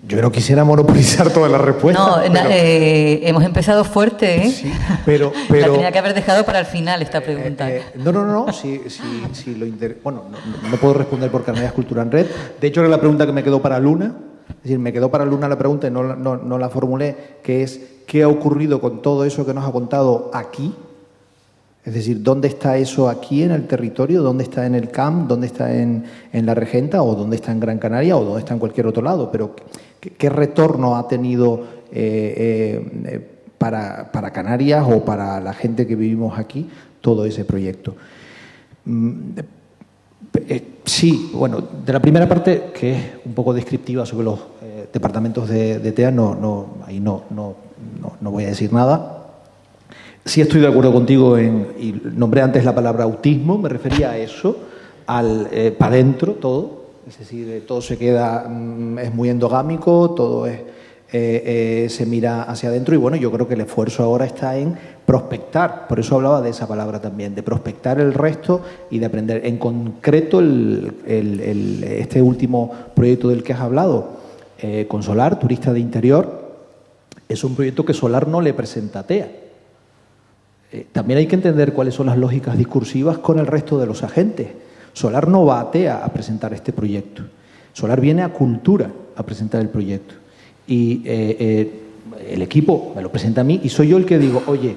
Yo no quisiera monopolizar todas las respuestas. No, hemos empezado fuerte, ¿eh? Sí, pero La tenía que haber dejado para el final esta pregunta. No. Bueno, no puedo responder por Canarias Cultura en Red. De hecho, era la pregunta que me quedó para Luna. Es decir, me quedó para Luna la pregunta y no la formulé, que es ¿qué ha ocurrido con todo eso que nos ha contado aquí? Es decir, ¿dónde está eso aquí en el territorio? ¿Dónde está en el CAM? ¿Dónde está en la Regenta? ¿O dónde está en Gran Canaria? ¿O dónde está en cualquier otro lado? Pero ¿qué retorno ha tenido para Canarias o para la gente que vivimos aquí todo ese proyecto? Sí, bueno, de la primera parte, que es un poco descriptiva sobre los departamentos de TEA, ahí no voy a decir nada. Sí estoy de acuerdo contigo y nombré antes la palabra autismo, me refería a eso, para adentro todo, es decir, todo se queda, es muy endogámico, todo se mira hacia adentro y bueno, yo creo que el esfuerzo ahora está en prospectar, por eso hablaba de esa palabra también, de prospectar el resto y de aprender. En concreto, este último proyecto del que has hablado, con Solar, Turista de Interior, es un proyecto que Solar no le presenta a TEA. También hay que entender cuáles son las lógicas discursivas con el resto de los agentes. Solar no va a TEA a presentar este proyecto. Solar viene a Cultura a presentar el proyecto. Y el equipo me lo presenta a mí y soy yo el que digo, oye,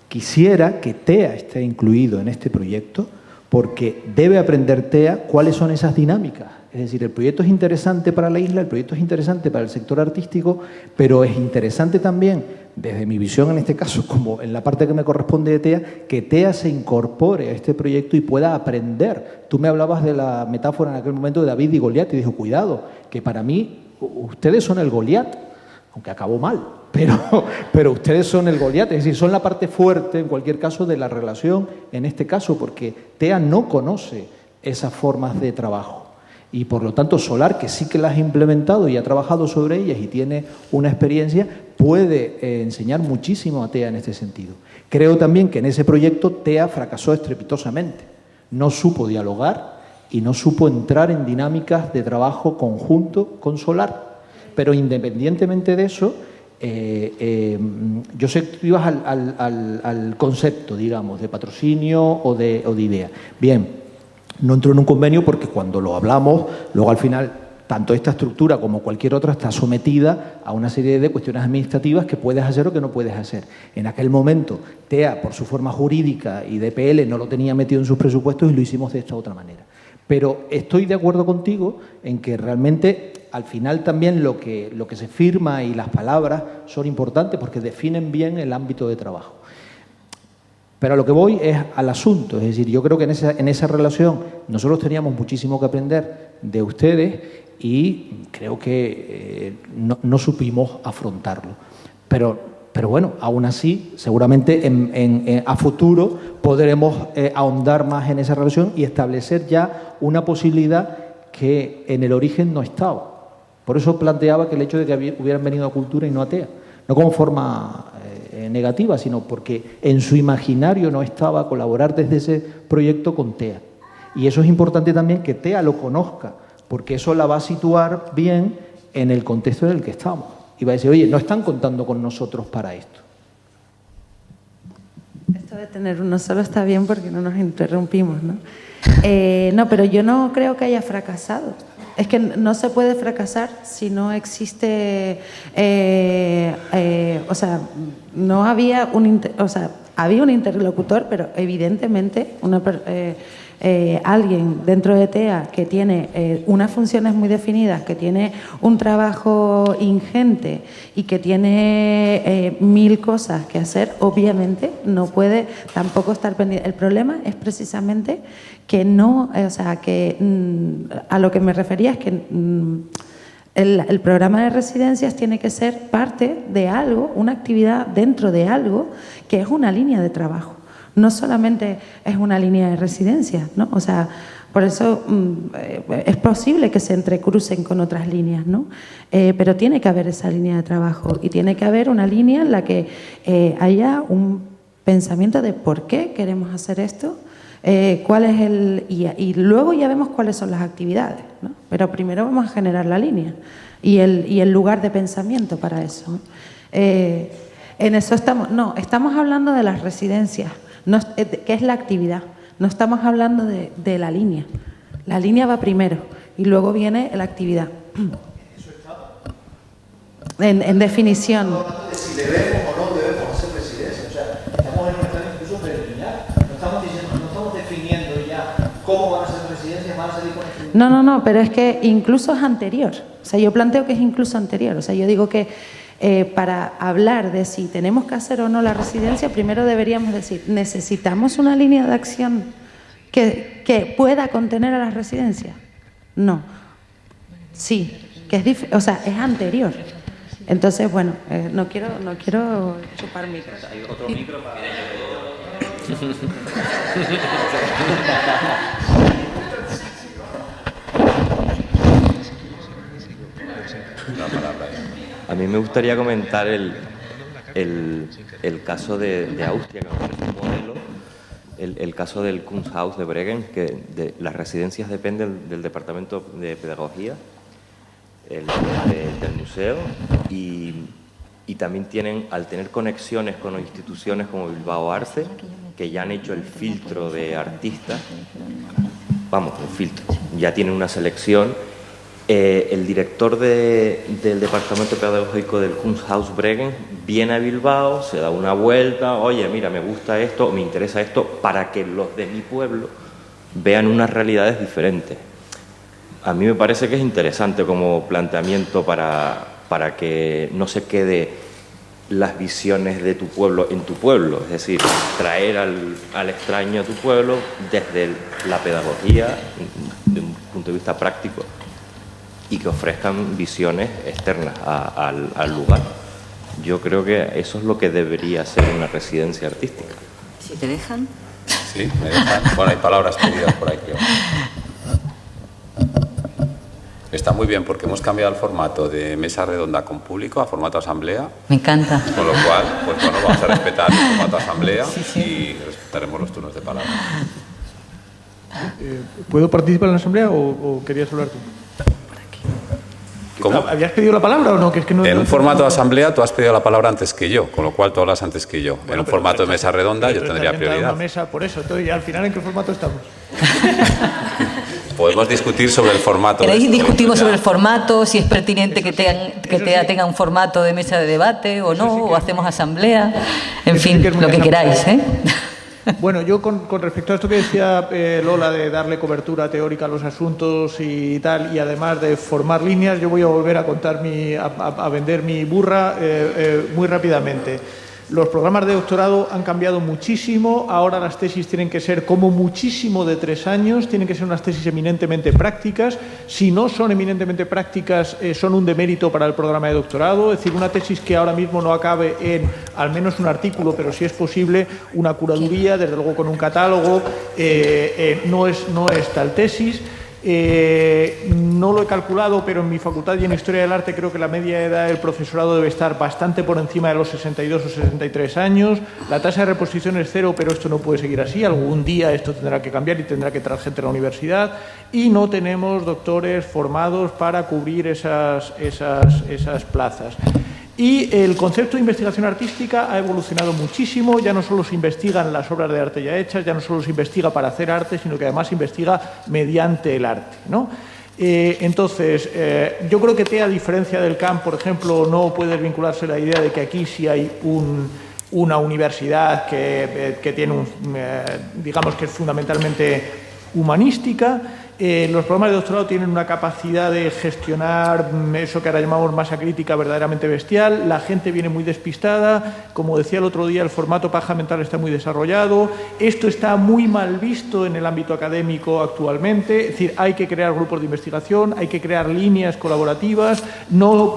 quisiera que TEA esté incluido en este proyecto porque debe aprender TEA cuáles son esas dinámicas. Es decir, el proyecto es interesante para la isla, el proyecto es interesante para el sector artístico, pero es interesante también, desde mi visión en este caso, como en la parte que me corresponde de TEA, que TEA se incorpore a este proyecto y pueda aprender. Tú me hablabas de la metáfora en aquel momento de David y Goliat y dijo, cuidado, que para mí ustedes son el Goliat, aunque acabó mal, pero ustedes son el Goliat, es decir, son la parte fuerte, en cualquier caso, de la relación, en este caso, porque TEA no conoce esas formas de trabajo. Y por lo tanto Solar, que sí que las ha implementado y ha trabajado sobre ellas y tiene una experiencia, puede enseñar muchísimo a TEA en este sentido. Creo también que en ese proyecto TEA fracasó estrepitosamente. No supo dialogar y no supo entrar en dinámicas de trabajo conjunto con Solar. Pero independientemente de eso, yo sé que tú ibas al concepto, digamos, de patrocinio o de idea. Bien. No entró en un convenio porque cuando lo hablamos, luego al final, tanto esta estructura como cualquier otra está sometida a una serie de cuestiones administrativas que puedes hacer o que no puedes hacer. En aquel momento, TEA, por su forma jurídica y DPL, no lo tenía metido en sus presupuestos y lo hicimos de esta otra manera. Pero estoy de acuerdo contigo en que realmente, al final también lo que se firma y las palabras son importantes porque definen bien el ámbito de trabajo. Pero a lo que voy es al asunto, es decir, yo creo que en esa relación nosotros teníamos muchísimo que aprender de ustedes y creo que no supimos afrontarlo. Pero bueno, aún así, seguramente a futuro podremos ahondar más en esa relación y establecer ya una posibilidad que en el origen no estaba. Por eso planteaba que el hecho de que hubieran venido a Cultura y no a TEA, no como forma negativa, sino porque en su imaginario no estaba colaborar desde ese proyecto con TEA. Y eso es importante también que TEA lo conozca, porque eso la va a situar bien en el contexto en el que estamos. Y va a decir, oye, no están contando con nosotros para esto. Esto de tener uno solo está bien porque no nos interrumpimos, ¿no? No, pero yo no creo que haya fracasado. Es que no se puede fracasar si no existe, o sea, no había había un interlocutor, pero evidentemente alguien dentro de TEA que tiene unas funciones muy definidas, que tiene un trabajo ingente y que tiene 1000 cosas que hacer, obviamente no puede tampoco estar pendiente. El problema es precisamente que no, o sea, que a lo que me refería es que el programa de residencias tiene que ser parte de algo, una actividad dentro de algo que es una línea de trabajo. No solamente es una línea de residencias, ¿no? O sea, por eso es posible que se entrecrucen con otras líneas, ¿no? Pero tiene que haber esa línea de trabajo y tiene que haber una línea en la que haya un pensamiento de por qué queremos hacer esto, ¿Cuál es y luego ya vemos cuáles son las actividades, ¿no? Pero primero vamos a generar la línea y el lugar de pensamiento para eso, ¿no? En eso estamos hablando de las residencias, que es la actividad. No estamos hablando de la línea. La línea va primero y luego viene la actividad. En definición. Si debemos o no debemos hacer residencia. O sea, estamos en un estado incluso preliminar. No estamos definiendo ya cómo van a ser residencias, van a salir con el... No, pero es que incluso es anterior. O sea, yo planteo que es incluso anterior. O sea, yo digo que para hablar de si tenemos que hacer o no la residencia, primero deberíamos decir, ¿necesitamos una línea de acción que pueda contener a las residencias? No. Sí, que es anterior. Entonces, bueno, no quiero chupar micro. Hay otro micro para... A mí me gustaría comentar el caso de Austria, que me parece un modelo, el caso del Kunsthaus de Bregenz, que las residencias dependen del Departamento de Pedagogía, del museo, y también al tener conexiones con instituciones como Bilbao Arce, que ya han hecho el filtro de artistas, ya tienen una selección. El director del departamento pedagógico del Kunsthaus Bregenz viene a Bilbao, se da una vuelta, oye, mira, me gusta esto, me interesa esto, para que los de mi pueblo vean unas realidades diferentes. A mí me parece que es interesante como planteamiento para que no se quede las visiones de tu pueblo en tu pueblo, es decir, traer al extraño a tu pueblo desde la pedagogía, de un punto de vista práctico, y que ofrezcan visiones externas al lugar. Yo creo que eso es lo que debería ser una residencia artística. ¿Si te dejan? Sí, me dejan. Bueno, hay palabras pedidas por ahí, creo. Está muy bien porque hemos cambiado el formato de mesa redonda con público a formato asamblea. Me encanta. Con lo cual, pues bueno, vamos a respetar el formato asamblea y respetaremos los turnos de palabra. ¿Puedo participar en la asamblea o querías hablar tú? ¿Cómo? ¿Habías pedido la palabra o no? Que es que no en un formato de asamblea tú has pedido la palabra antes que yo, con lo cual tú hablas antes que yo. Bueno, en un formato de mesa redonda yo tendría prioridad. Una mesa por eso, entonces, ¿y al final en qué formato estamos? Podemos discutir sobre el formato. ¿Queréis discutimos sobre el formato, si es pertinente que tenga un formato de mesa de debate o no, o hacemos asamblea? En fin, lo que queráis, ¿eh? Bueno, yo con respecto a esto que decía Lola de darle cobertura teórica a los asuntos y tal, y además de formar líneas, yo voy a volver a contar a vender mi burra muy rápidamente. Los programas de doctorado han cambiado muchísimo, ahora las tesis tienen que ser como muchísimo de 3 años, tienen que ser unas tesis eminentemente prácticas. Si no son eminentemente prácticas, son un demérito para el programa de doctorado, es decir, una tesis que ahora mismo no acabe en al menos un artículo, pero si es posible una curaduría, desde luego con un catálogo, no es tal tesis. No lo he calculado, pero en mi facultad y en Historia del Arte creo que la media edad del profesorado debe estar bastante por encima de los 62 o 63 años. La tasa de reposición es 0, pero esto no puede seguir así. Algún día esto tendrá que cambiar y tendrá que traer gente a la universidad. Y no tenemos doctores formados para cubrir esas plazas. Y el concepto de investigación artística ha evolucionado muchísimo, ya no solo se investigan las obras de arte ya hechas, ya no solo se investiga para hacer arte, sino que además se investiga mediante el arte, ¿no? Entonces, yo creo que TEA, a diferencia del CAM, por ejemplo, no puede vincularse la idea de que aquí sí hay una universidad que tiene digamos que es fundamentalmente humanística. Los programas de doctorado tienen una capacidad de gestionar eso que ahora llamamos masa crítica verdaderamente bestial. La gente viene muy despistada. Como decía el otro día, el formato paja mental está muy desarrollado. Esto está muy mal visto en el ámbito académico actualmente. Es decir, hay que crear grupos de investigación, hay que crear líneas colaborativas.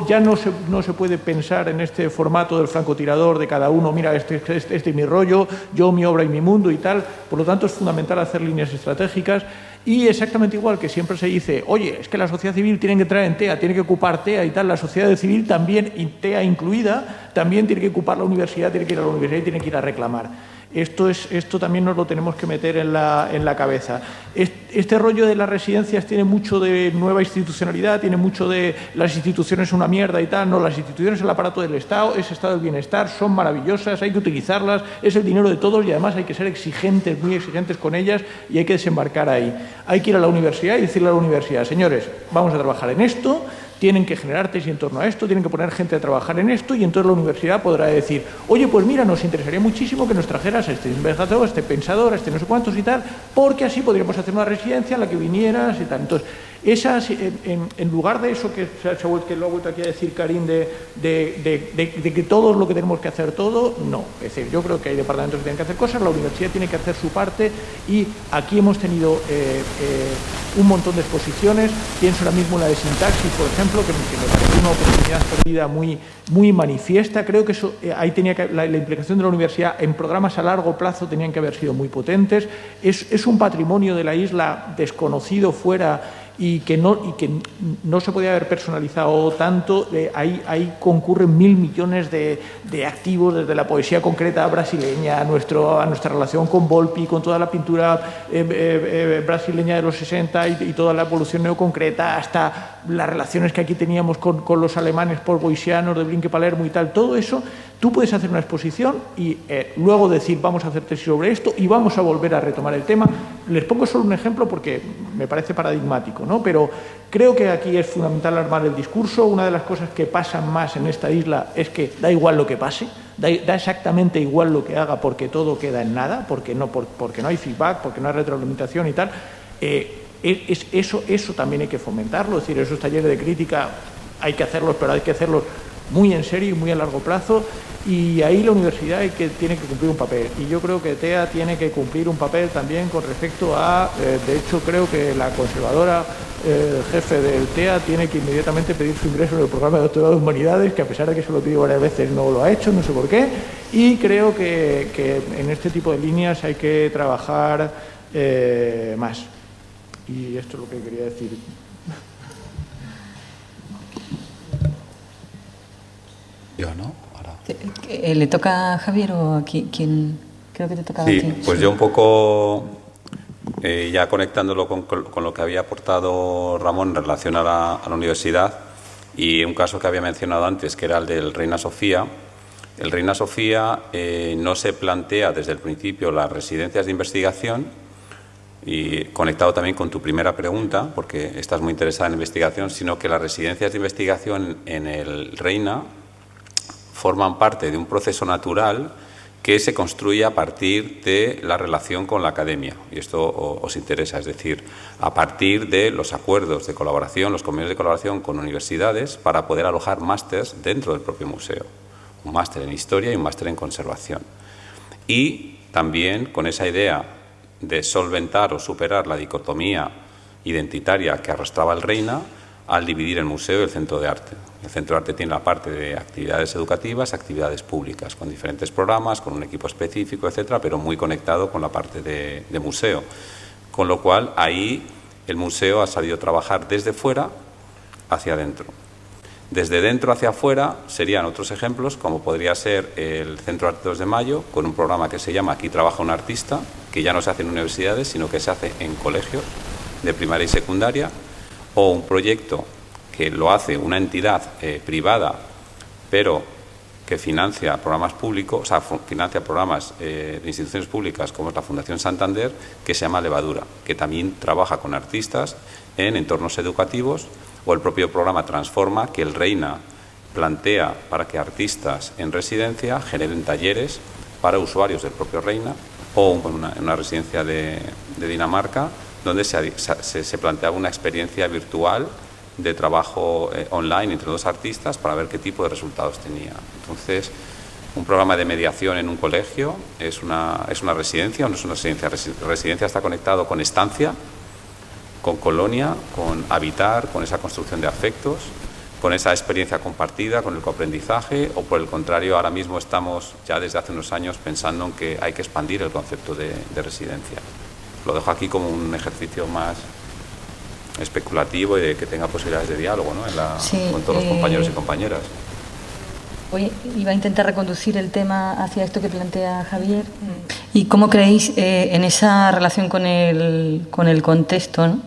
Ya no se puede pensar en este formato del francotirador de cada uno. Mira, este es mi rollo, yo, mi obra y mi mundo y tal. Por lo tanto, es fundamental hacer líneas estratégicas. Y exactamente igual que siempre se dice, oye, es que la sociedad civil tiene que entrar en TEA, tiene que ocupar TEA y tal, la sociedad civil también, y TEA incluida, también tiene que ocupar la universidad, tiene que ir a la universidad y tiene que ir a reclamar. Esto también nos lo tenemos que meter en la cabeza. Este rollo de las residencias tiene mucho de nueva institucionalidad, tiene mucho de las instituciones son una mierda y tal. No, las instituciones es el aparato del Estado, es Estado del bienestar, son maravillosas, hay que utilizarlas, es el dinero de todos y además hay que ser exigentes, muy exigentes con ellas y hay que desembarcar ahí. Hay que ir a la universidad y decirle a la universidad, señores, vamos a trabajar en esto, tienen que generar tesis en torno a esto, tienen que poner gente a trabajar en esto y entonces la universidad podrá decir, oye, pues mira, nos interesaría muchísimo que nos trajeras a este investigador, a este pensador, a este no sé cuántos y tal, porque así podríamos hacer una residencia en la que vinieras y tal. Entonces, esas, en lugar de eso que lo ha vuelto aquí a decir Karim, de que todo lo que tenemos que hacer todo, no. Es decir, yo creo que hay departamentos que tienen que hacer cosas, la universidad tiene que hacer su parte y aquí hemos tenido un montón de exposiciones. Pienso ahora mismo en la de sintaxis, por ejemplo, que me parece una oportunidad perdida muy manifiesta. Creo que eso, ahí tenía que, la implicación de la universidad en programas a largo plazo tenían que haber sido muy potentes. Es un patrimonio de la isla desconocido fuera y que no se podía haber personalizado tanto. Ahí concurren 1000 millones de activos, desde la poesía concreta brasileña a nuestra relación con Volpi, con toda la pintura brasileña de los 60 y toda la evolución neoconcreta, hasta las relaciones que aquí teníamos con los alemanes porboisianos de Blinke Palermo y tal. Todo eso, tú puedes hacer una exposición y luego decir vamos a hacer tesis sobre esto y vamos a volver a retomar el tema. Les pongo solo un ejemplo porque me parece paradigmático, ¿no? Pero creo que aquí es fundamental armar el discurso. Una de las cosas que pasan más en esta isla es que da igual lo que pase, da exactamente igual lo que haga porque todo queda en nada, porque no hay feedback, porque no hay retroalimentación y tal. Eso también hay que fomentarlo, es decir, esos talleres de crítica hay que hacerlos, pero hay que hacerlos muy en serio y muy a largo plazo, y ahí la universidad tiene que cumplir un papel, y yo creo que TEA tiene que cumplir un papel también con respecto a, de hecho creo que la conservadora, el jefe del TEA tiene que inmediatamente pedir su ingreso en el programa de doctorado de Humanidades, que a pesar de que se lo pidió varias veces no lo ha hecho, no sé por qué, y creo que en este tipo de líneas hay que trabajar más. Y esto es lo que quería decir. Yo, ¿no? Ahora. ¿Le toca a Javier o a quién? Creo que te tocaba a ti. Sí, pues yo un poco, ya conectándolo con lo que había aportado Ramón en relación a la universidad, y un caso que había mencionado antes, que era el del Reina Sofía. El Reina Sofía no se plantea desde el principio las residencias de investigación, y conectado también con tu primera pregunta, porque estás muy interesada en investigación, sino que las residencias de investigación en el Reina forman parte de un proceso natural que se construye a partir de la relación con la academia. Y esto os interesa, es decir, a partir de los acuerdos de colaboración, los convenios de colaboración con universidades para poder alojar másters dentro del propio museo. Un máster en historia y un máster en conservación. Y también con esa idea de solventar o superar la dicotomía identitaria que arrastraba el Reina al dividir el museo y el centro de arte. El centro de arte tiene la parte de actividades educativas, actividades públicas, con diferentes programas, con un equipo específico, etcétera, pero muy conectado con la parte de museo. Con lo cual, ahí el museo ha sabido trabajar desde fuera hacia adentro. Desde dentro hacia afuera serían otros ejemplos, como podría ser el Centro de Arte 2 de Mayo, con un programa que se llama Aquí trabaja un artista, que ya no se hace en universidades, sino que se hace en colegios de primaria y secundaria, o un proyecto que lo hace una entidad privada, pero que financia programas públicos, o sea, financia programas de instituciones públicas, como es la Fundación Santander, que se llama Levadura, que también trabaja con artistas en entornos educativos, o el propio programa Transforma, que el Reina plantea para que artistas en residencia generen talleres para usuarios del propio Reina, o en una residencia de Dinamarca, donde se planteaba una experiencia virtual de trabajo online entre dos artistas para ver qué tipo de resultados tenía. Entonces, un programa de mediación en un colegio es una residencia o no es una residencia. Residencia está conectado con estancia, con colonia, con habitar, con esa construcción de afectos, con esa experiencia compartida, con el coaprendizaje, o por el contrario, ahora mismo estamos ya desde hace unos años pensando en que hay que expandir el concepto de residencia. Lo dejo aquí como un ejercicio más especulativo y de que tenga posibilidades de diálogo, ¿no? Con todos los compañeros y compañeras. Hoy iba a intentar reconducir el tema hacia esto que plantea Javier. ¿Y cómo creéis, en esa relación con el contexto, ¿no?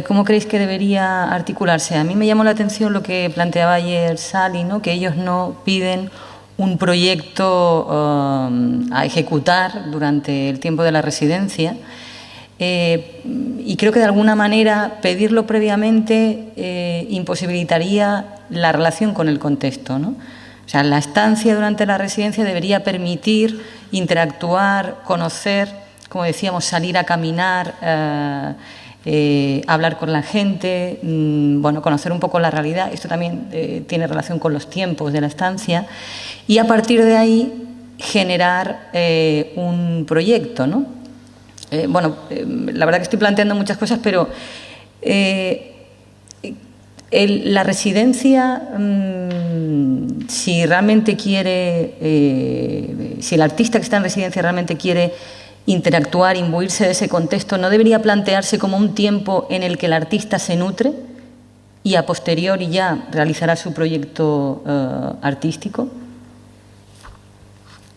¿Cómo creéis que debería articularse? A mí me llamó la atención lo que planteaba ayer Sally, ¿no? Que ellos no piden un proyecto a ejecutar durante el tiempo de la residencia. Y creo que de alguna manera pedirlo previamente imposibilitaría la relación con el contexto, ¿no? O sea, la estancia durante la residencia debería permitir interactuar, conocer, como decíamos, salir a caminar, hablar con la gente, bueno, conocer un poco la realidad. Esto también tiene relación con los tiempos de la estancia. Y a partir de ahí generar un proyecto, ¿no? Bueno, la verdad que estoy planteando muchas cosas, pero la residencia, si realmente quiere, si el artista que está en residencia realmente quiere interactuar, imbuirse de ese contexto, ¿no debería plantearse como un tiempo en el que el artista se nutre y a posteriori ya realizará su proyecto artístico?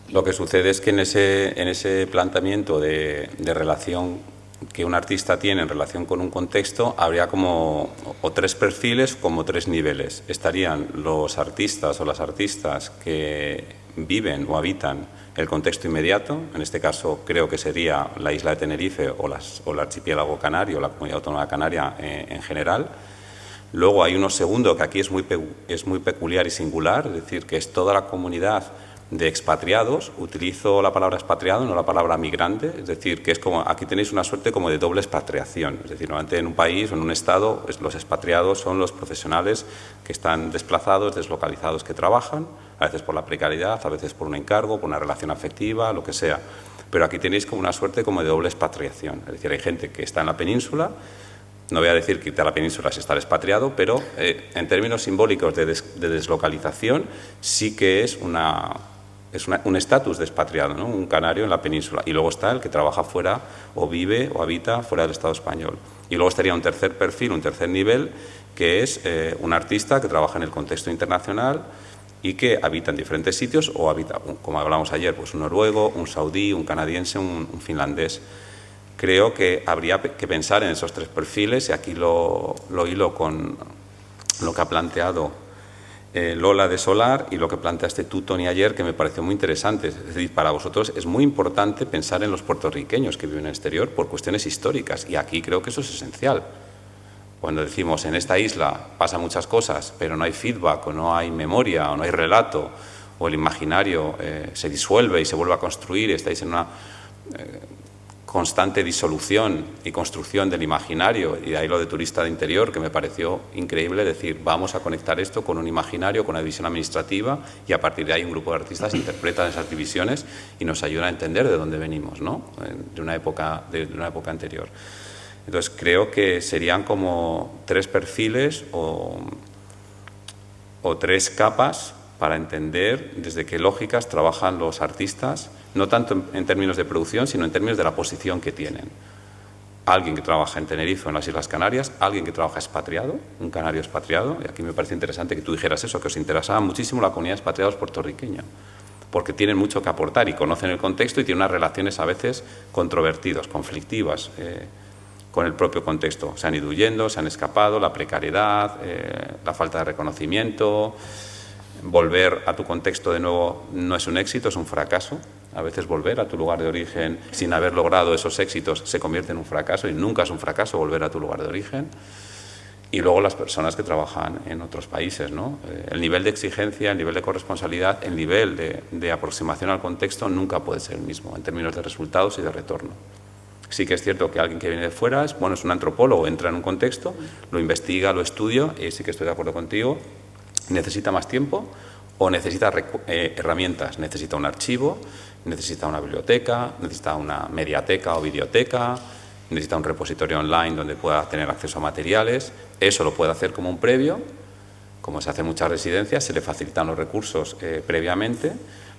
Lo que sucede es que en ese planteamiento de relación que un artista tiene en relación con un contexto, habría como o tres perfiles, como tres niveles. Estarían los artistas o las artistas que viven o habitan el contexto inmediato, en este caso creo que sería la isla de Tenerife o el archipiélago canario, la comunidad autónoma canaria en general. Luego hay uno segundo que aquí es muy peculiar y singular, es decir, que es toda la comunidad de expatriados. Utilizo la palabra expatriado, no la palabra migrante, es decir, que es como, aquí tenéis una suerte como de doble expatriación, es decir, normalmente en un país o en un estado los expatriados son los profesionales que están desplazados, deslocalizados, que trabajan, a veces por la precariedad, a veces por un encargo, por una relación afectiva, lo que sea, pero aquí tenéis como una suerte como de doble expatriación, es decir, hay gente que está en la península. No voy a decir que irte a la península es estar expatriado, pero en términos simbólicos de deslocalización sí que es un estatus de expatriado, ¿no? Un canario en la península. Y luego está el que trabaja fuera o vive o habita fuera del Estado español. Y luego estaría un tercer perfil, un tercer nivel, que es un artista que trabaja en el contexto internacional y que habita en diferentes sitios o habita, como hablamos ayer, pues un noruego, un saudí, un canadiense, un finlandés. Creo que habría que pensar en esos tres perfiles y aquí lo hilo con lo que ha planteado Lola de Solar y lo que planteaste tú, Tony, ayer, que me pareció muy interesante. Es decir, para vosotros es muy importante pensar en los puertorriqueños que viven en el exterior por cuestiones históricas y aquí creo que eso es esencial. Cuando decimos en esta isla pasan muchas cosas, pero no hay feedback o no hay memoria o no hay relato o el imaginario se disuelve y se vuelve a construir, estáis en una constante disolución y construcción del imaginario, y de ahí lo de turista de interior, que me pareció increíble, decir, vamos a conectar esto con un imaginario, con una división administrativa, y a partir de ahí un grupo de artistas interpretan esas divisiones y nos ayudan a entender de dónde venimos, ¿no? de una época anterior. Entonces creo que serían como tres perfiles o tres capas para entender desde qué lógicas trabajan los artistas, no tanto en términos de producción, sino en términos de la posición que tienen. Alguien que trabaja en Tenerife o en las Islas Canarias, alguien que trabaja expatriado, un canario expatriado, y aquí me parece interesante que tú dijeras eso, que os interesaba muchísimo la comunidad de expatriados puertorriqueña, porque tienen mucho que aportar y conocen el contexto y tienen unas relaciones a veces controvertidas, conflictivas, con el propio contexto. Se han ido huyendo, se han escapado, la precariedad, la falta de reconocimiento. Volver a tu contexto de nuevo no es un éxito, es un fracaso. A veces volver a tu lugar de origen sin haber logrado esos éxitos se convierte en un fracaso y nunca es un fracaso volver a tu lugar de origen. Y luego las personas que trabajan en otros países, ¿no? El nivel de exigencia, el nivel de corresponsabilidad, el nivel de aproximación al contexto nunca puede ser el mismo en términos de resultados y de retorno. Sí que es cierto que alguien que viene de fuera es un antropólogo, entra en un contexto, lo investiga, lo estudia, y sí que estoy de acuerdo contigo. ¿Necesita más tiempo o necesita herramientas? Necesita un archivo, necesita una biblioteca, necesita una mediateca o videoteca, necesita un repositorio online donde pueda tener acceso a materiales. Eso lo puede hacer como un previo, como se hace en muchas residencias, se le facilitan los recursos previamente,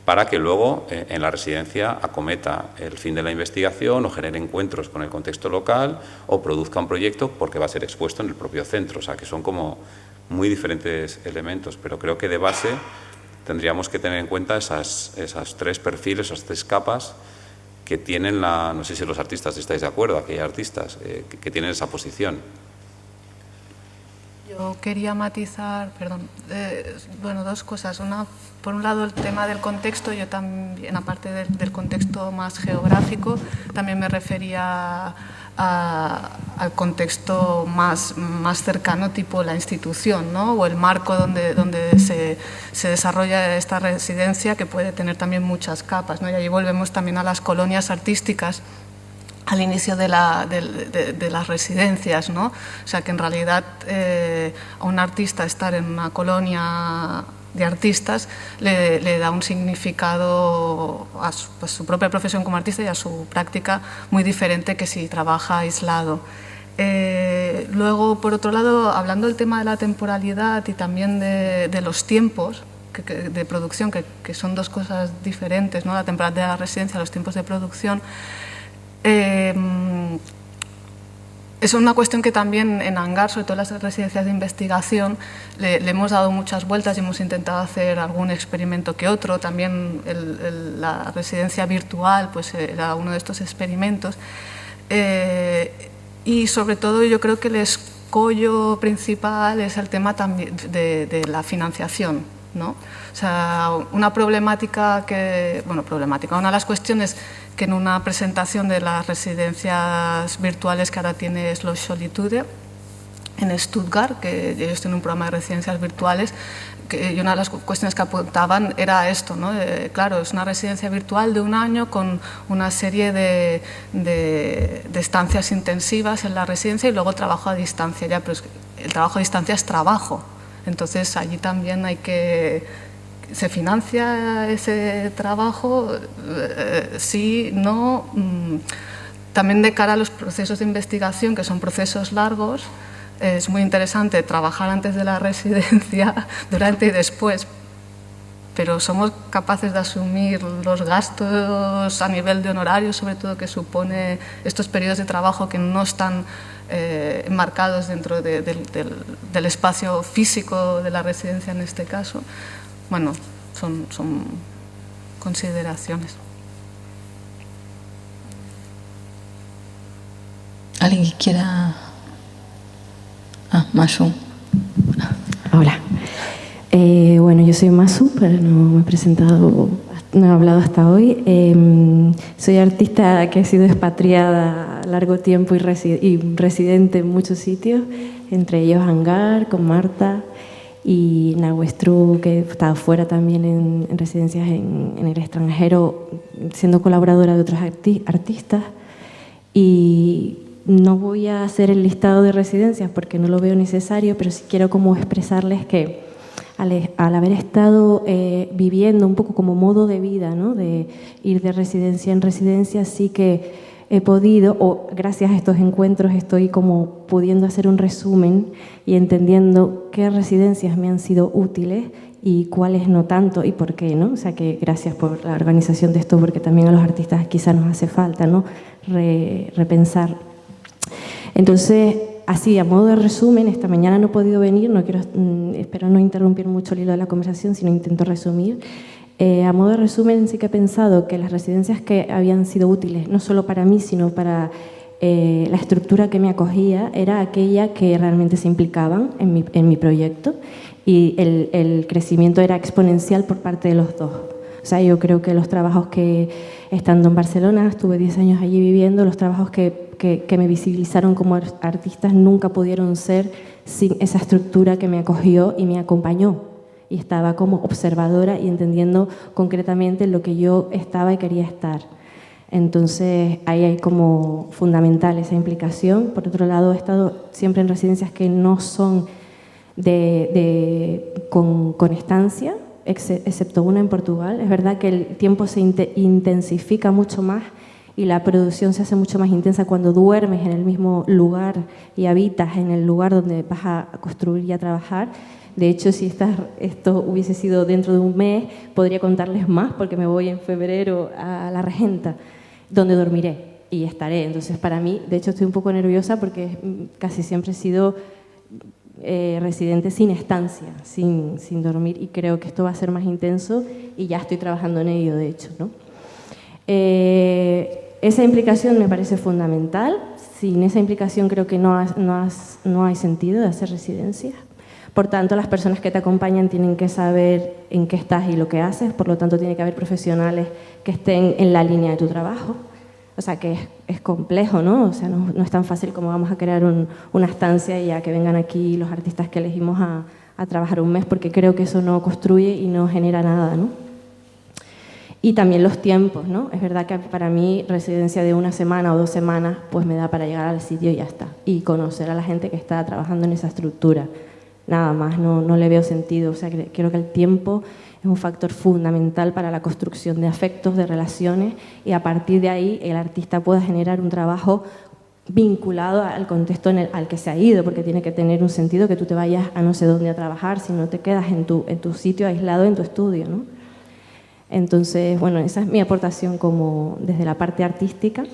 para que luego en la residencia acometa el fin de la investigación o genere encuentros con el contexto local o produzca un proyecto porque va a ser expuesto en el propio centro. O sea, que son como muy diferentes elementos, pero creo que de base tendríamos que tener en cuenta esas tres perfiles, esas tres capas que tienen no sé si los artistas estáis de acuerdo, aquellos artistas que tienen esa posición. Yo quería matizar, bueno, dos cosas. Una, por un lado, el tema del contexto. Yo también, aparte del contexto más geográfico, también me refería al contexto más cercano, tipo la institución, ¿no? O el marco donde se desarrolla esta residencia, que puede tener también muchas capas, ¿no? Y allí volvemos también a las colonias artísticas al inicio de las residencias, ¿no? O sea, que en realidad a un artista estar en una colonia de artistas le da un significado a su propia profesión como artista y a su práctica muy diferente que si trabaja aislado. Luego, por otro lado, hablando del tema de la temporalidad y también de los tiempos de producción, que son dos cosas diferentes, ¿no? La temporalidad de la residencia, los tiempos de producción. Es una cuestión que también en Hangar, sobre todo en las residencias de investigación, le hemos dado muchas vueltas y hemos intentado hacer algún experimento que otro. También la residencia virtual pues, era uno de estos experimentos. Y sobre todo yo creo que el escollo principal es el tema también de la financiación, ¿no? O sea, una problemática una de las cuestiones que en una presentación de las residencias virtuales que ahora tiene Slow Solitude en Stuttgart, que ellos tienen un programa de residencias virtuales, y una de las cuestiones que apuntaban era esto, ¿no? Claro, es una residencia virtual de un año con una serie de estancias intensivas en la residencia y luego trabajo a distancia. Ya, pero el trabajo a distancia es trabajo, entonces allí también ¿se financia ese trabajo? Sí, no. También de cara a los procesos de investigación, que son procesos largos, es muy interesante trabajar antes de la residencia, durante y después, pero somos capaces de asumir los gastos a nivel de honorarios, sobre todo que supone estos periodos de trabajo que no están enmarcados dentro del espacio físico de la residencia en este caso. Bueno, son consideraciones. ¿Alguien que quiera...? Masu. Hola. Bueno, yo soy Masu, pero no me he presentado, no he hablado hasta hoy. Soy artista que he sido expatriada largo tiempo y residente en muchos sitios, entre ellos Hangar, con Marta, y Nahuestru, que he estado fuera también en residencias en el extranjero, siendo colaboradora de otros artistas. Y no voy a hacer el listado de residencias porque no lo veo necesario, pero sí quiero como expresarles que al haber estado viviendo un poco como modo de vida, ¿no? De ir de residencia en residencia, sí que he podido, o gracias a estos encuentros estoy como pudiendo hacer un resumen y entendiendo qué residencias me han sido útiles y cuáles no tanto y por qué, ¿no? O sea que gracias por la organización de esto, porque también a los artistas quizás nos hace falta, ¿no? Repensar. Entonces, así, a modo de resumen, esta mañana no he podido venir, espero no interrumpir mucho el hilo de la conversación, sino intento resumir. A modo de resumen, sí que he pensado que las residencias que habían sido útiles, no solo para mí, sino para la estructura que me acogía, era aquella que realmente se implicaban en mi proyecto y el crecimiento era exponencial por parte de los dos. O sea, yo creo que los trabajos que, estando en Barcelona, estuve 10 años allí viviendo, los trabajos que me visibilizaron como artistas nunca pudieron ser sin esa estructura que me acogió y me acompañó. Y estaba como observadora y entendiendo concretamente lo que yo estaba y quería estar. Entonces, ahí hay como fundamental esa implicación. Por otro lado, he estado siempre en residencias que no son con estancia, excepto una en Portugal. Es verdad que el tiempo se intensifica mucho más y la producción se hace mucho más intensa cuando duermes en el mismo lugar y habitas en el lugar donde vas a construir y a trabajar. De hecho, si esto hubiese sido dentro de un mes, podría contarles más, porque me voy en febrero a La Regenta, donde dormiré y estaré. Entonces, para mí, de hecho, estoy un poco nerviosa porque casi siempre he sido residente sin estancia, sin dormir, y creo que esto va a ser más intenso y ya estoy trabajando en ello, de hecho, ¿no? Esa implicación me parece fundamental. Sin esa implicación creo que no hay sentido de hacer residencias. Por tanto, las personas que te acompañan tienen que saber en qué estás y lo que haces, por lo tanto, tiene que haber profesionales que estén en la línea de tu trabajo. O sea, que es complejo, ¿no? O sea, no es tan fácil como vamos a crear una estancia y ya que vengan aquí los artistas que elegimos a trabajar un mes, porque creo que eso no construye y no genera nada, ¿no? Y también los tiempos, ¿no? Es verdad que para mí residencia de 1 semana o 2 semanas pues me da para llegar al sitio y ya está. Y conocer a la gente que está trabajando en esa estructura. Nada más, no le veo sentido. O sea, creo que el tiempo es un factor fundamental para la construcción de afectos, de relaciones, y a partir de ahí el artista pueda generar un trabajo vinculado al contexto al que se ha ido, porque tiene que tener un sentido que tú te vayas a no sé dónde a trabajar, si no te quedas en tu sitio aislado, en tu estudio, ¿no? Entonces, bueno, esa es mi aportación como desde la parte artística.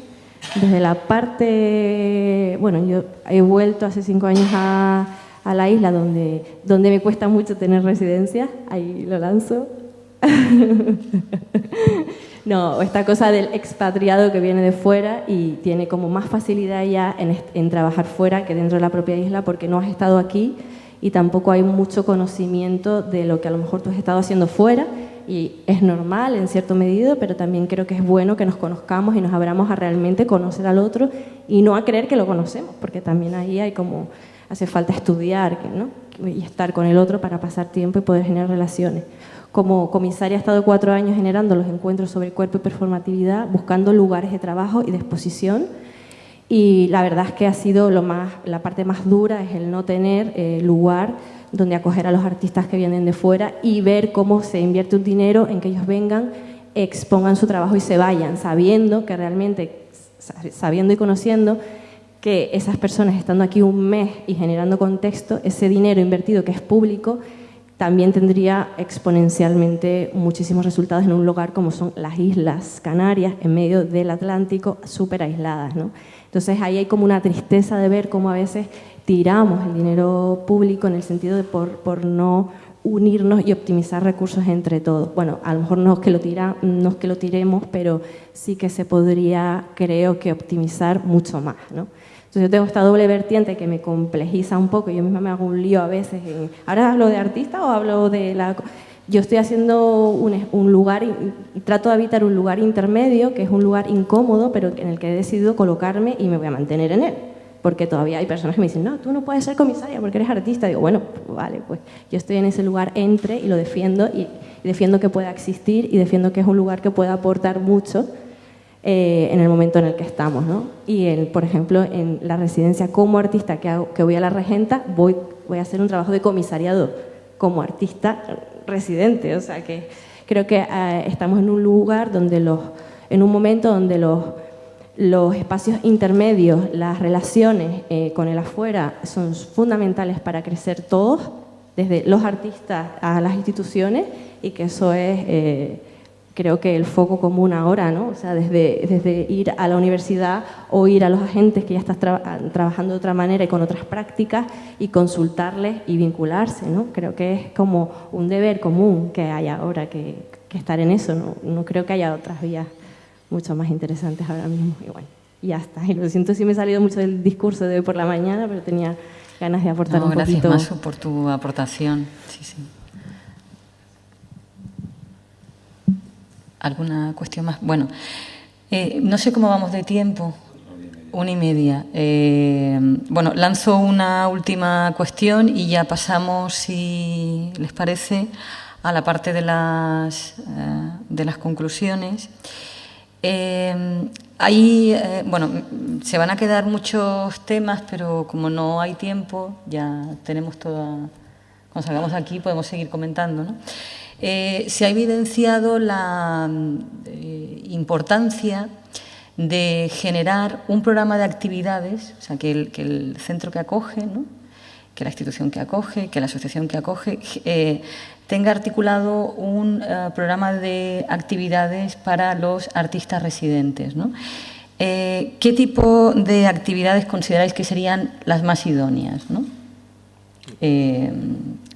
Desde la parte... Bueno, yo he vuelto hace 5 años a la isla donde me cuesta mucho tener residencia. Ahí lo lanzo. No, esta cosa del expatriado que viene de fuera y tiene como más facilidad ya en trabajar fuera que dentro de la propia isla, porque no has estado aquí y tampoco hay mucho conocimiento de lo que a lo mejor tú has estado haciendo fuera. Y es normal en cierto medida, pero también creo que es bueno que nos conozcamos y nos abramos a realmente conocer al otro y no a creer que lo conocemos, porque también ahí hay como, hace falta estudiar, ¿no? Y estar con el otro para pasar tiempo y poder generar relaciones. Como comisaria he estado 4 años generando los encuentros sobre cuerpo y performatividad, buscando lugares de trabajo y de exposición, y la verdad es que ha sido la parte más dura, es el no tener lugar donde acoger a los artistas que vienen de fuera y ver cómo se invierte un dinero en que ellos vengan, expongan su trabajo y se vayan, sabiendo que realmente, sabiendo y conociendo que esas personas estando aquí un mes y generando contexto, ese dinero invertido que es público, también tendría exponencialmente muchísimos resultados en un lugar como son las Islas Canarias, en medio del Atlántico, súper aisladas, ¿no? Entonces ahí hay como una tristeza de ver cómo a veces tiramos el dinero público en el sentido de por no unirnos y optimizar recursos entre todos. Bueno, a lo mejor no es que lo tiremos, pero sí que se podría, creo que, optimizar mucho más, ¿no? Entonces yo tengo esta doble vertiente que me complejiza un poco. Yo misma me hago un lío a veces. ¿Ahora hablo de artista o hablo de la...? Yo estoy haciendo un lugar y trato de habitar un lugar intermedio, que es un lugar incómodo, pero en el que he decidido colocarme y me voy a mantener en él. Porque todavía hay personas que me dicen, no, tú no puedes ser comisaria porque eres artista. Digo, bueno, vale, pues yo estoy en ese lugar entre y lo defiendo y defiendo que pueda existir y defiendo que es un lugar que pueda aportar mucho en el momento en el que estamos, ¿no? Y, por ejemplo, en la residencia como artista que voy a La Regenta, voy a hacer un trabajo de comisariado como artista residente. O sea que creo que estamos en un lugar donde en un momento donde los espacios intermedios, las relaciones con el afuera son fundamentales para crecer todos, desde los artistas a las instituciones, y que eso es, creo que el foco común ahora, ¿no? O sea, desde ir a la universidad o ir a los agentes que ya están trabajando de otra manera y con otras prácticas y consultarles y vincularse, ¿no? Creo que es como un deber común que hay ahora que estar en eso, no creo que haya otras vías mucho más interesantes ahora mismo. Y bueno, ya está. Y lo siento si me he salido mucho del discurso de hoy por la mañana, pero tenía ganas de aportar un poquito. Gracias, Masu, por tu aportación. Sí, sí. ¿Alguna cuestión más? Bueno, no sé cómo vamos de tiempo. 1:30. Bueno, lanzo una última cuestión y ya pasamos, si les parece, a la parte de las conclusiones. Bueno, se van a quedar muchos temas, pero como no hay tiempo, ya tenemos toda... Cuando salgamos aquí podemos seguir comentando, ¿no? Se ha evidenciado la importancia de generar un programa de actividades, o sea, que el centro que acoge, ¿no?, que la institución que acoge, que la asociación que acoge, tenga articulado un programa de actividades para los artistas residentes, ¿no? ¿Qué tipo de actividades consideráis que serían las más idóneas, ¿no?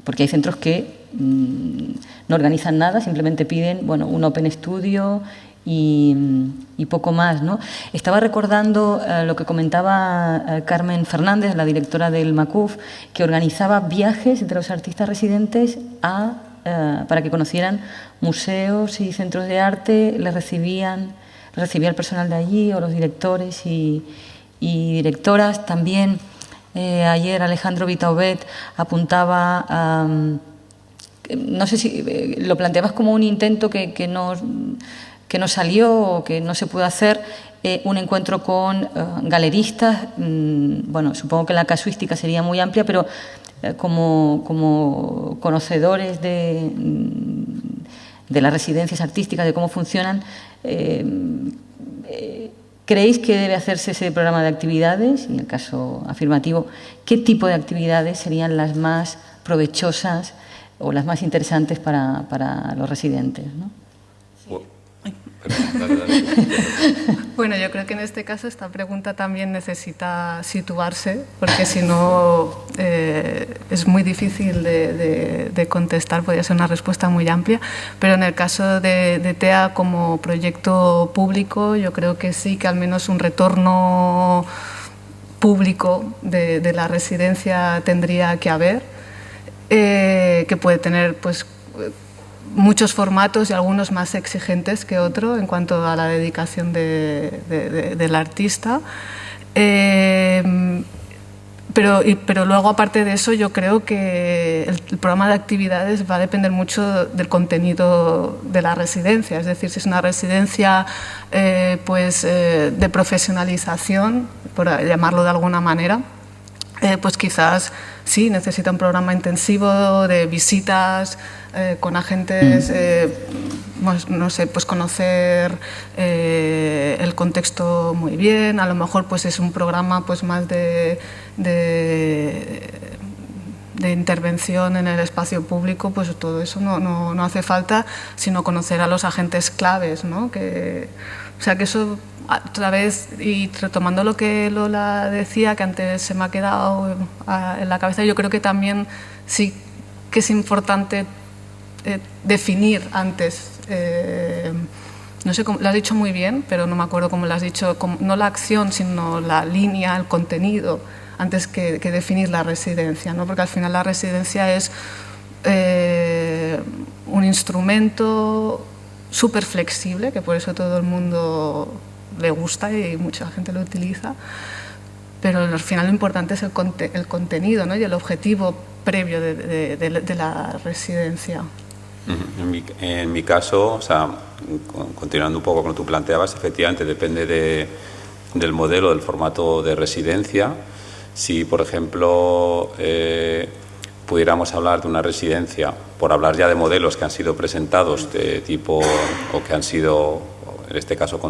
Porque hay centros que no organizan nada, simplemente piden, bueno, un Open Studio y poco más, ¿no? Estaba recordando lo que comentaba Carmen Fernández, la directora del MACUF, que organizaba viajes de los artistas residentes para que conocieran museos y centros de arte, recibía el personal de allí o los directores y directoras. También ayer Alejandro Vitaubet apuntaba no sé si lo planteabas como un intento que no salió o que no se pudo hacer, un encuentro con galeristas. Bueno, supongo que la casuística sería muy amplia, pero como conocedores de las residencias artísticas, de cómo funcionan, ¿creéis que debe hacerse ese programa de actividades? Y en el caso afirmativo, ¿qué tipo de actividades serían las más provechosas o las más interesantes para los residentes, ¿no? Bueno, yo creo que en este caso esta pregunta también necesita situarse, porque si no es muy difícil de contestar, podría ser una respuesta muy amplia, pero en el caso de TEA como proyecto público, yo creo que sí, que al menos un retorno público de la residencia tendría que haber, que puede tener pues muchos formatos y algunos más exigentes que otros en cuanto a la dedicación del artista. Pero luego, aparte de eso, yo creo que el programa de actividades va a depender mucho del contenido de la residencia. Es decir, si es una residencia de profesionalización, por llamarlo de alguna manera, pues quizás sí necesita un programa intensivo de visitas con agentes, pues, no sé, pues conocer el contexto muy bien. A lo mejor pues es un programa pues más de intervención en el espacio público, pues todo eso no hace falta, sino conocer a los agentes claves, ¿no? O sea que eso, otra vez, y retomando lo que Lola decía, que antes se me ha quedado en la cabeza, yo creo que también sí que es importante definir antes, no sé cómo, lo has dicho muy bien, pero no me acuerdo cómo lo has dicho, no la acción, sino la línea, el contenido, antes que definir la residencia, ¿no? Porque al final la residencia es un instrumento súper flexible, que por eso todo el mundo le gusta y mucha gente lo utiliza, pero al final lo importante es el contenido, ¿no? Y el objetivo previo de la residencia. En mi caso, o sea, continuando un poco con lo que tú planteabas, efectivamente depende del modelo, del formato de residencia. Si, por ejemplo, pudiéramos hablar de una residencia, por hablar ya de modelos que han sido presentados de tipo, o que han sido, en este caso,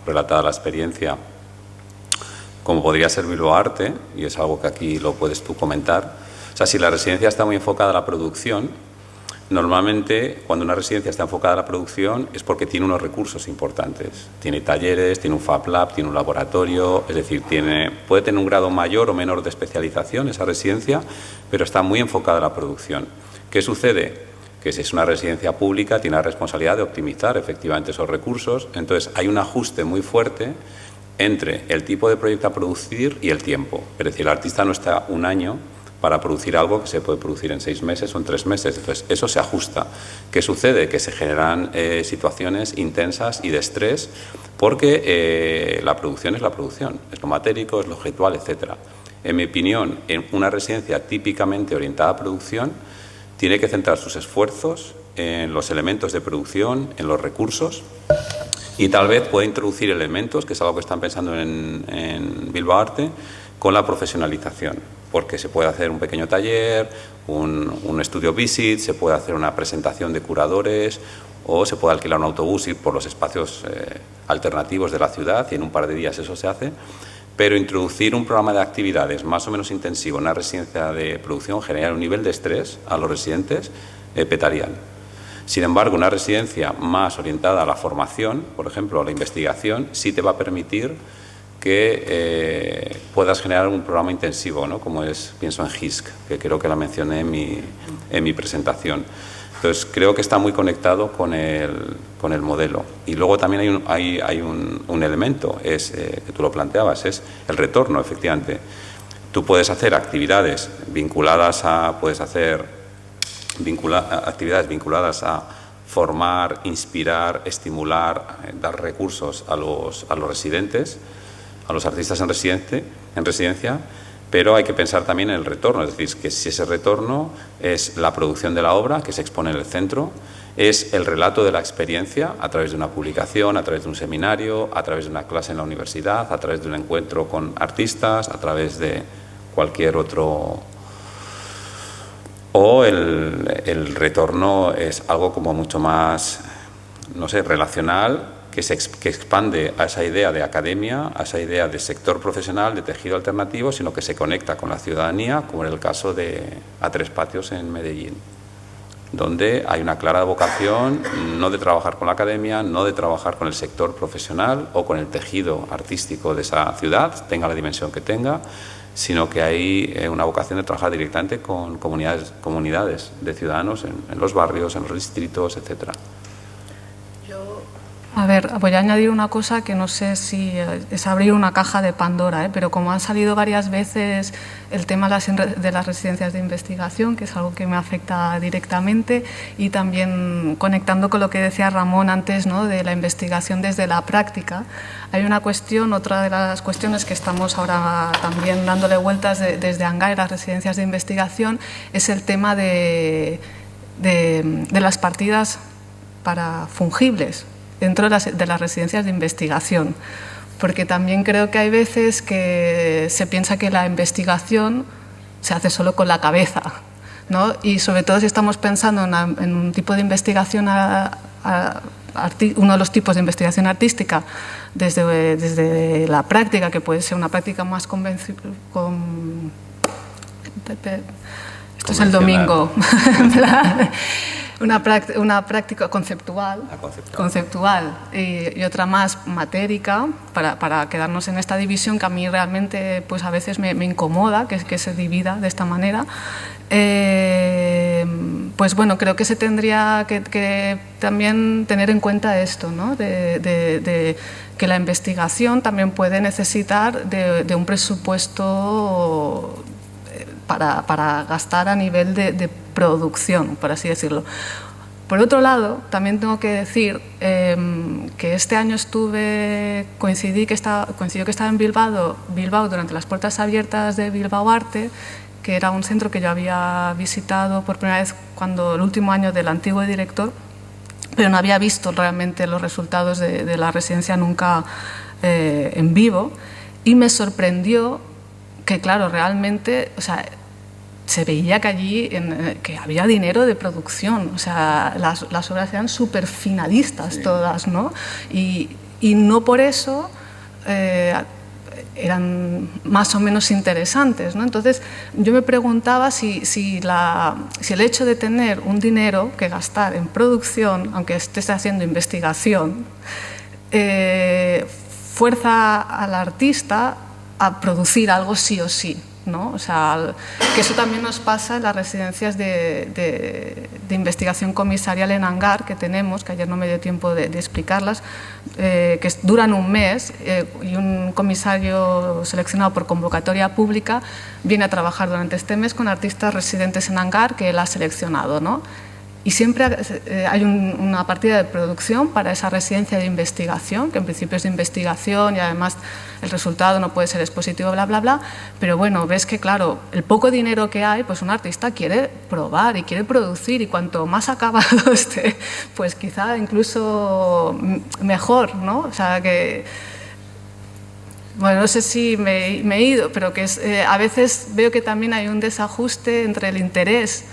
relatada la experiencia, como podría ser Bilbao Arte, y es algo que aquí lo puedes tú comentar. O sea, si la residencia está muy enfocada a la producción, normalmente cuando una residencia está enfocada a la producción es porque tiene unos recursos importantes. Tiene talleres, tiene un Fab Lab, tiene un laboratorio, es decir, puede tener un grado mayor o menor de especialización esa residencia, pero está muy enfocada a la producción. ¿Qué sucede? Que si es una residencia pública tiene la responsabilidad de optimizar efectivamente esos recursos, entonces hay un ajuste muy fuerte entre el tipo de proyecto a producir y el tiempo. Es decir, el artista no está un año para producir algo que se puede producir en 6 meses o en 3 meses. Entonces, eso se ajusta. ¿Qué sucede? Que se generan situaciones intensas y de estrés porque la producción es la producción, es lo matérico, es lo objetual, etc. En mi opinión, en una residencia típicamente orientada a producción, tiene que centrar sus esfuerzos en los elementos de producción, en los recursos, y tal vez pueda introducir elementos, que es algo que están pensando en Bilbao Arte, con la profesionalización, porque se puede hacer un pequeño taller, un estudio visit, se puede hacer una presentación de curadores o se puede alquilar un autobús y ir por los espacios alternativos de la ciudad y en un par de días eso se hace. pero introducir un programa de actividades más o menos intensivo en una residencia de producción genera un nivel de estrés a los residentes petarían. Sin embargo, una residencia más orientada a la formación, por ejemplo, a la investigación, sí te va a permitir que puedas generar un programa intensivo, ¿no? Como es, pienso en HISC, que creo que la mencioné en mi presentación. Entonces, creo que está muy conectado con el modelo. Y luego también hay un elemento, que tú lo planteabas, es el retorno, efectivamente. Tú puedes hacer actividades vinculadas a, actividades vinculadas a formar, inspirar, estimular, dar recursos a los residentes, a los artistas en residencia, pero hay que pensar también en el retorno, es decir, que si ese retorno es la producción de la obra que se expone en el centro, es el relato de la experiencia a través de una publicación, a través de un seminario, a través de una clase en la universidad, a través de un encuentro con artistas, a través de cualquier otro. O el retorno es algo como mucho más, no sé, relacional, que expande a esa idea de academia, a esa idea de sector profesional, de tejido alternativo, sino que se conecta con la ciudadanía, como en el caso de A Tres Patios en Medellín, donde hay una clara vocación no de trabajar con la academia, no de trabajar con el sector profesional o con el tejido artístico de esa ciudad, tenga la dimensión que tenga, sino que hay una vocación de trabajar directamente con comunidades de ciudadanos en los barrios, en los distritos, etcétera. A ver, voy a añadir una cosa que no sé si es abrir una caja de Pandora, pero como han salido varias veces el tema de las residencias de investigación, que es algo que me afecta directamente, y también conectando con lo que decía Ramón antes, ¿no?, de la investigación desde la práctica, hay una cuestión, otra de las cuestiones que estamos ahora también dándole vueltas desde ANGAR y las residencias de investigación, es el tema de las partidas para fungibles dentro de las residencias de investigación, porque también creo que hay veces que se piensa que la investigación se hace solo con la cabeza, ¿no? Y sobre todo si estamos pensando en un tipo de investigación, uno de los tipos de investigación artística desde la práctica, que puede ser una práctica más convencional. Esto es el domingo. Una práctica conceptual y otra más matérica, para quedarnos en esta división que a mí realmente pues a veces me incomoda que se divida de esta manera. Pues bueno, creo que se tendría que también tener en cuenta esto, ¿no?, de que la investigación también puede necesitar de un presupuesto para gastar a nivel de producción, por así decirlo. Por otro lado, también tengo que decir que este año coincidió que estaba en Bilbao durante las puertas abiertas de Bilbao Arte, que era un centro que yo había visitado por primera vez el último año del antiguo director, pero no había visto realmente los resultados de la residencia nunca en vivo, y me sorprendió que, claro, realmente, o sea, se veía que allí que había dinero de producción, o sea, las obras eran súper finalistas, sí, todas, ¿no? Y no por eso eran más o menos interesantes, ¿no? Entonces, yo me preguntaba si el hecho de tener un dinero que gastar en producción, aunque estés haciendo investigación, fuerza al artista a producir algo sí o sí, ¿no? O sea, que eso también nos pasa en las residencias de investigación comisarial en ANGAR que tenemos, que ayer no me dio tiempo de explicarlas, que duran un mes y un comisario seleccionado por convocatoria pública viene a trabajar durante este mes con artistas residentes en ANGAR que él ha seleccionado, ¿no? Y siempre hay una partida de producción para esa residencia de investigación, que en principio es de investigación y además el resultado no puede ser expositivo, bla, bla, bla, pero bueno, ves que, claro, el poco dinero que hay, pues un artista quiere probar y quiere producir, y cuanto más acabado esté, pues quizá incluso mejor, ¿no? O sea, que... Bueno, no sé si me he ido, pero que a veces veo que también hay un desajuste entre el interés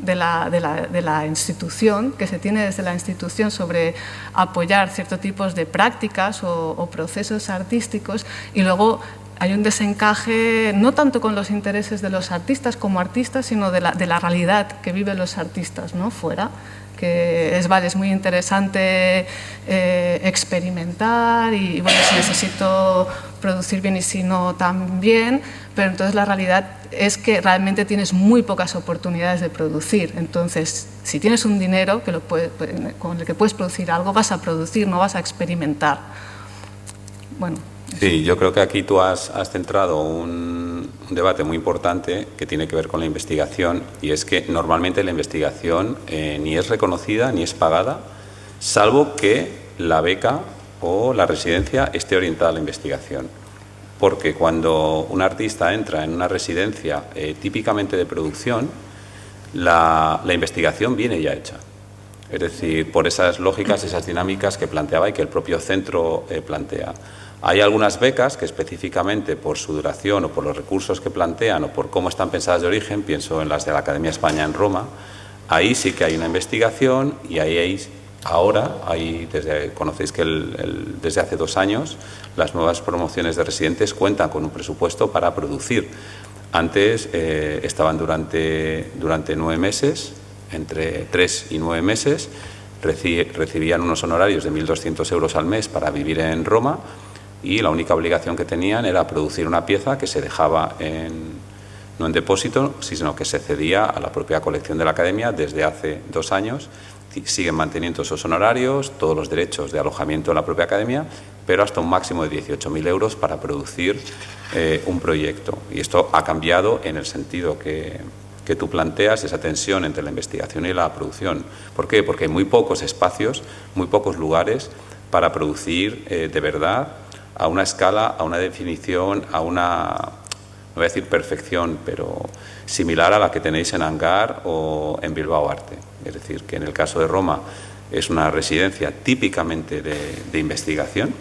de la institución, que se tiene desde la institución sobre apoyar ciertos tipos de prácticas o procesos artísticos, y luego hay un desencaje no tanto con los intereses de los artistas como artistas, sino de la realidad que viven los artistas, ¿no?, fuera. Que es muy interesante experimentar y, bueno, si necesito producir bien y si no también, pero entonces la realidad es que realmente tienes muy pocas oportunidades de producir. Entonces, si tienes un dinero con el que puedes producir algo, vas a producir, no vas a experimentar. Bueno. Sí, yo creo que aquí tú has centrado un debate muy importante que tiene que ver con la investigación, y es que normalmente la investigación ni es reconocida ni es pagada, salvo que la beca o la residencia esté orientada a la investigación. Porque cuando un artista entra en una residencia típicamente de producción, la investigación viene ya hecha. Es decir, por esas lógicas, esas dinámicas que planteaba y que el propio centro plantea. Hay algunas becas que específicamente por su duración o por los recursos que plantean o por cómo están pensadas de origen, pienso en las de la Academia España en Roma, ahí sí que hay una investigación y ahí conocéis que desde hace 2 años las nuevas promociones de residentes cuentan con un presupuesto para producir. Antes estaban durante 9 meses, entre 3 y 9 meses, recibían unos honorarios de 1.200 euros al mes para vivir en Roma, y la única obligación que tenían era producir una pieza que se dejaba no en depósito, sino que se cedía a la propia colección de la Academia desde hace 2 años. Siguen manteniendo esos honorarios, todos los derechos de alojamiento en la propia Academia, pero hasta un máximo de 18.000 euros para producir un proyecto. Y esto ha cambiado en el sentido que tú planteas, esa tensión entre la investigación y la producción. ¿Por qué? Porque hay muy pocos espacios, muy pocos lugares para producir de verdad, a una escala, a una definición, a una, no voy a decir perfección, pero similar a la que tenéis en Hangar o en Bilbao Arte. Es decir, que en el caso de Roma es una residencia típicamente de investigación,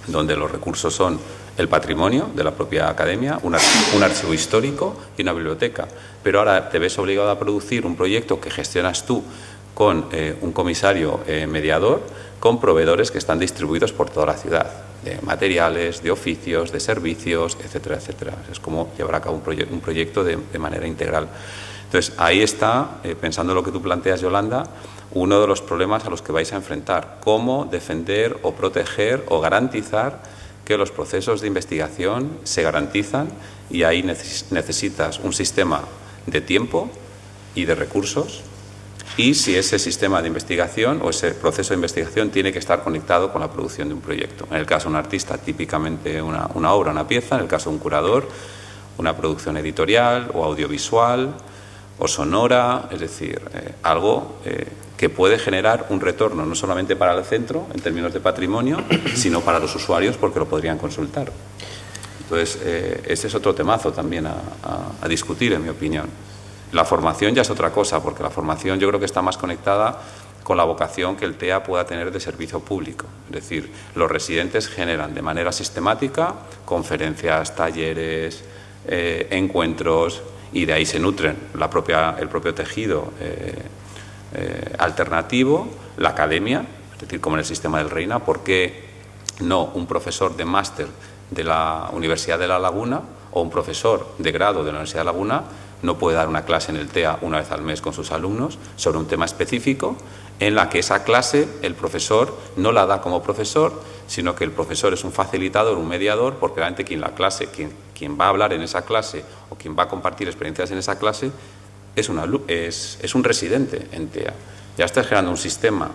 donde los recursos son el patrimonio de la propia Academia, un archivo histórico y una biblioteca. Pero ahora te ves obligado a producir un proyecto que gestionas tú con un comisario mediador, con proveedores que están distribuidos por toda la ciudad, de materiales, de oficios, de servicios, etcétera, etcétera. Es como llevar a cabo un proyecto de manera integral. Entonces, ahí está, pensando en lo que tú planteas, Yolanda, uno de los problemas a los que vais a enfrentar. Cómo defender o proteger o garantizar que los procesos de investigación se garantizan, y ahí necesitas un sistema de tiempo y de recursos, y si ese sistema de investigación o ese proceso de investigación tiene que estar conectado con la producción de un proyecto. En el caso de un artista, típicamente una obra, una pieza; en el caso de un curador, una producción editorial o audiovisual o sonora, es decir, algo que puede generar un retorno no solamente para el centro en términos de patrimonio, sino para los usuarios, porque lo podrían consultar. Entonces, ese es otro temazo también a discutir, en mi opinión. La formación ya es otra cosa, porque la formación yo creo que está más conectada con la vocación que el TEA pueda tener de servicio público. Es decir, los residentes generan de manera sistemática conferencias, talleres, encuentros, y de ahí se nutren el propio tejido alternativo, la academia, es decir, como en el sistema del Reina. ¿Por qué no un profesor de máster de la Universidad de La Laguna o un profesor de grado de la Universidad de La Laguna no puede dar una clase en el TEA una vez al mes con sus alumnos sobre un tema específico, en la que esa clase el profesor no la da como profesor, sino que el profesor es un facilitador, un mediador, porque realmente quien va a hablar en esa clase o quien va a compartir experiencias en esa clase es un residente en TEA. Ya estás generando un sistema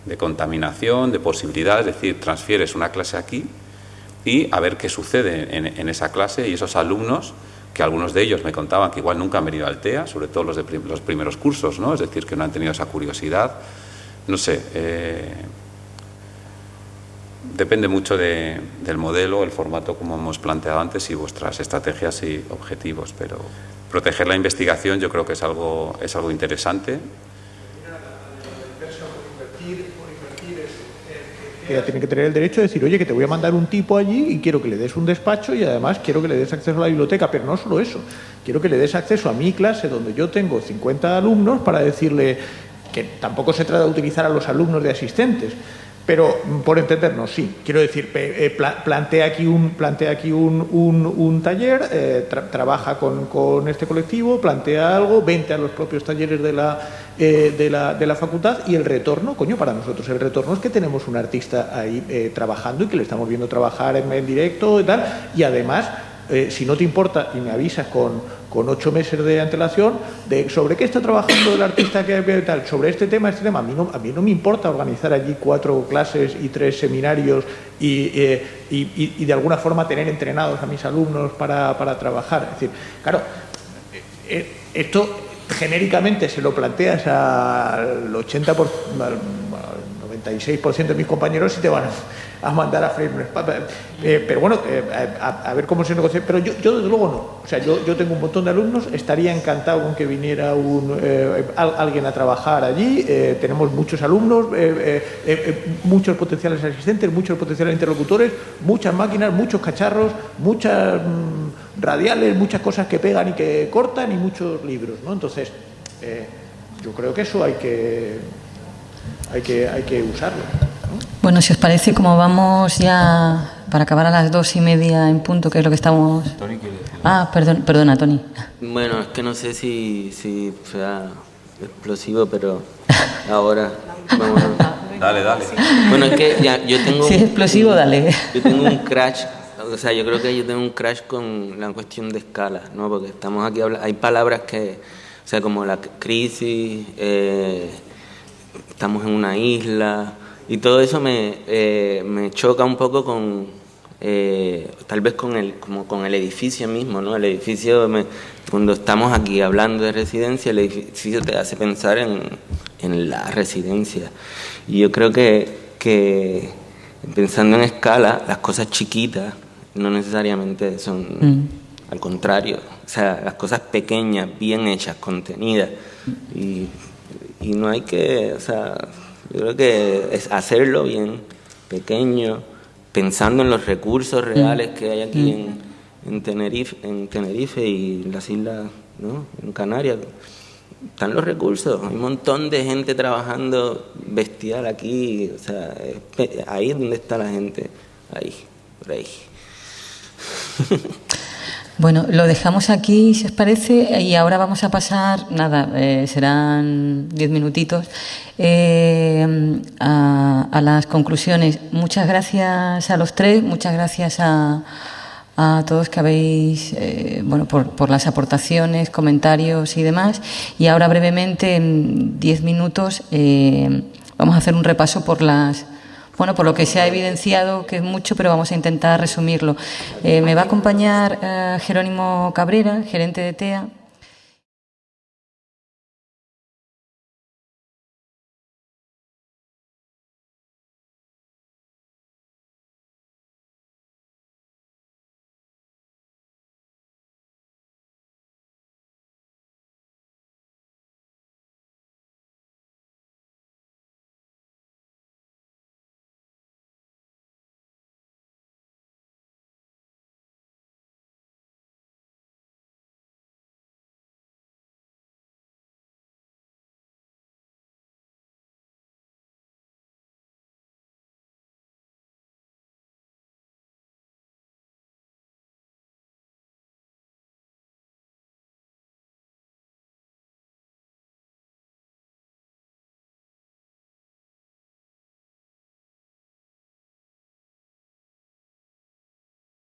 de contaminación, de posibilidades, es decir, transfieres una clase aquí y a ver qué sucede en esa clase, y esos alumnos, que algunos de ellos me contaban que igual nunca han venido al TEA, sobre todo los de los primeros cursos, ¿no? Es decir, que no han tenido esa curiosidad. No sé, depende mucho del modelo, el formato, como hemos planteado antes, y vuestras estrategias y objetivos, pero proteger la investigación yo creo que es algo interesante. Ella tiene que tener el derecho de decir, oye, que te voy a mandar un tipo allí y quiero que le des un despacho y además quiero que le des acceso a la biblioteca, pero no solo eso, quiero que le des acceso a mi clase donde yo tengo 50 alumnos para decirle que tampoco se trata de utilizar a los alumnos de asistentes, Pero, por entendernos, sí. Quiero decir, plantea aquí un taller, trabaja con este colectivo, plantea algo, vente a los propios talleres de la facultad, y el retorno, coño, para nosotros el retorno es que tenemos un artista ahí trabajando y que le estamos viendo trabajar en directo y tal, y además, si no te importa y me avisas con 8 meses de antelación sobre qué está trabajando el artista, tal, sobre este tema. A mí no me importa organizar allí 4 clases y 3 seminarios y de alguna forma tener entrenados a mis alumnos para trabajar. Es decir, claro, esto genéricamente se lo planteas al 80%, al 96% de mis compañeros y te van a mandar a freír un espacio. Pero bueno, a ver cómo se negocia. Pero yo desde luego no. O sea, yo tengo un montón de alumnos, estaría encantado con que viniera alguien a trabajar allí. Tenemos muchos alumnos, muchos potenciales asistentes, muchos potenciales interlocutores, muchas máquinas, muchos cacharros, muchas radiales, muchas cosas que pegan y que cortan y muchos libros, ¿no? Entonces, yo creo que eso hay que usarlo, ¿no? Bueno, si os parece, como vamos ya para acabar a las 2:30 en punto, que es lo que estamos... Tony quiere decir. Perdona, Tony. Bueno, es que no sé si sea explosivo, pero ahora vamos a... Dale. Bueno, es que ya yo tengo... Si es explosivo, dale. Yo tengo un crash, o sea, yo creo que yo tengo un crash con la cuestión de escala, ¿no? Porque estamos aquí hablando... Hay palabras que, o sea, como la crisis, estamos en una isla... Y todo eso me choca un poco con, tal vez con el edificio mismo, ¿no? El edificio, cuando estamos aquí hablando de residencia, el edificio te hace pensar en la residencia. Y yo creo que pensando en escala, las cosas chiquitas no necesariamente son, al contrario, o sea, las cosas pequeñas, bien hechas, contenidas, y no hay que, o sea... Yo creo que es hacerlo bien, pequeño, pensando en los recursos reales que hay aquí en Tenerife y en las islas, ¿no? En Canarias. Están los recursos, hay un montón de gente trabajando bestial aquí, o sea, ahí es donde está la gente, ahí, por ahí. Bueno, lo dejamos aquí, si os parece, y ahora vamos a pasar, serán 10 minutitos, a las conclusiones. Muchas gracias a los tres, muchas gracias a todos que habéis, por las aportaciones, comentarios y demás. Y ahora brevemente, en 10 minutos, vamos a hacer un repaso por lo que se ha evidenciado, que es mucho, pero vamos a intentar resumirlo. Me va a acompañar Jerónimo Cabrera, gerente de TEA.